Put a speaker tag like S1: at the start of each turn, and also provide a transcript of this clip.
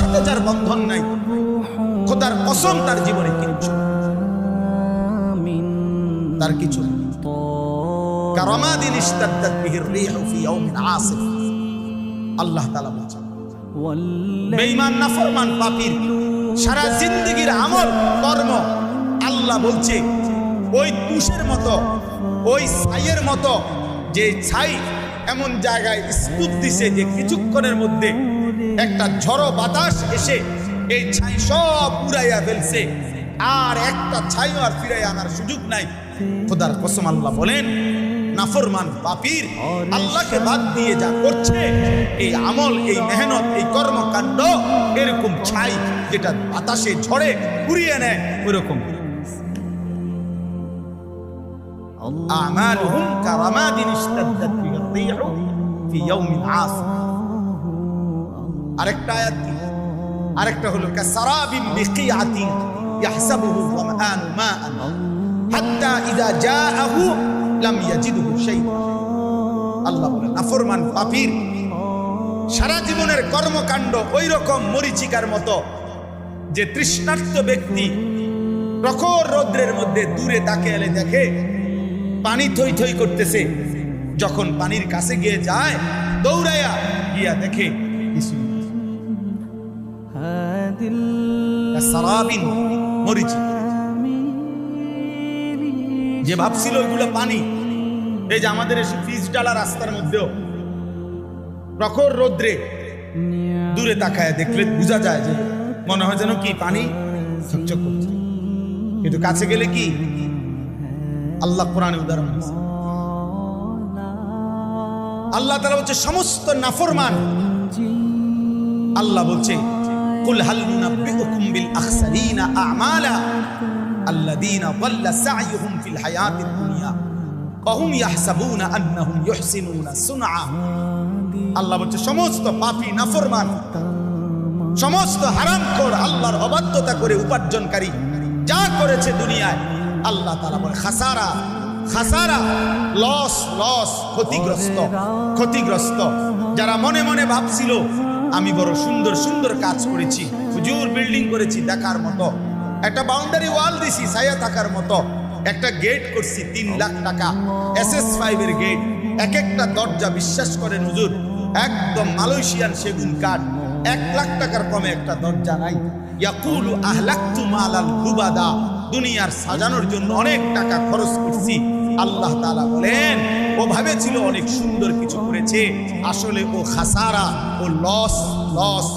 S1: সাথে যার বন্ধন নাই, খোদার কসম তার জীবনে কিচ্ছু, তার কিছু নেই। কারামাদিন ইশতাদ্দাত বিহির রিহু ফি ইয়াউমিন আসিফ, আল্লাহ তাআলা বলেছেন বেঈমান নাফরমান পাপীর সারা জিন্দেগীর আমল কর্ম আল্লাহ বলছে ওই তুষের মতো, ওই ছাইয়ের মতো, যে ছাই এমন জায়গায় স্তূপ দিছে যে কিছুক্ষণের মধ্যে একটা ঝড়ো বাতাস এসে এই ছাই সব উড়াইয়া ফেলছে, আর একটা ছাইও আর ফিরাই আনার সুযোগ নাই। খোদার কসম আল্লাহ বলেন নাফরমান পাপীর আল্লাহকে বাদ দিয়ে যা করছে, এই আমল, এই মেহনত, এই কর্মকাণ্ড এরকম ছাই যেটা বাতাসে ঝড়ে উড়িয়ে নেয় ওরকম। আমালুহুম কারামাদিন ইশতাদ্দাত বিহির রিহু ফি ইয়াউমিন আসিফ। আরেকটা আয়াত কি? আরেকটা হলো কাসারাবিন বিকিআতিন ইয়াহসাবুহু যামআনু মাআন হাত্তা ইযা জাআহু লাম ইয়াজিদহু শাইআ। আল্লাহ বলেন নাফরমান পাপীর সারা জীবনের কর্মকাণ্ড ওই রকম মরিচিকার মতো, যে তৃষ্ণার্ত ব্যক্তি প্রখর রৌদ্রের মধ্যে দূরে তাকিয়ে এলে দেখে পানি থই থই করতেছে, যখন পানির কাছে গিয়ে যায় দৌড়াইয়া গিয়া দেখে সারাবিন মরিচি, যে ভাবছিল ওইগুলো পানি। এই যে আমাদের ফ্রিজ ডালা রাস্তার মধ্যেও প্রখর রৌদ্রে দূরে তাকায় দেখলে বোঝা যায় যে মনে হয় যেন কি পানি ঝকঝক করছে, কিন্তু কাছে গেলে কি আল্লাহ কোরআনে উদাহরণ দিয়েছে। আল্লাহ তাআলা বলছে সমস্ত নাফরমান, আল্লাহ বলছে কুল হাল নুনাব্বিউকুম বিল আখসারিনা আমালা আল্লাযীনা যাল্লা সা'য়ুহুম ফিল হায়াতিদ দুনিয়া ওয়া হুম ইয়াহসাবুনা আন্নাহুম ইউহসিনুনা সুনআ। আল্লাহ বলছে সমস্ত পাপী নাফরমান, সমস্ত হারামখোর, আল্লাহর অবাধ্যতা করে উপার্জনকারী যা করেছে দুনিয়ায়, আল্লাহ তাআলা বলে খাসারা, খাসারা, লস, লস, ক্ষতিগ্রস্ত, ক্ষতিগ্রস্ত। যারা মনে মনে ভাবছিল আমি বড় সুন্দর সুন্দর কাজ করেছি, হুজুর বিল্ডিং করেছি দেখার মতো, একটা বাউন্ডারি ওয়াল দিছি ছায়া থাকার মতো, একটা গেট করছি 3 লাখ টাকা SS5 এর গেট, এক একটা দরজা বিশ্বাস করেন হুজুর একদম মালয়েশিয়ান সেগুন কাঠ, 1 লাখ টাকার কমে একটা দরজা নাই। ইয়াকুলু আহলাকতু মালাল লুবাদা, দুনিয়ার সাজানোর জন্য অনেক টাকা খরচ করছি। আল্লাহ তাআলা বলেন ও ভাবেছিল অনেক সুন্দর কিছু করেছে, আসলে ও খাসারা, ও লস, লস।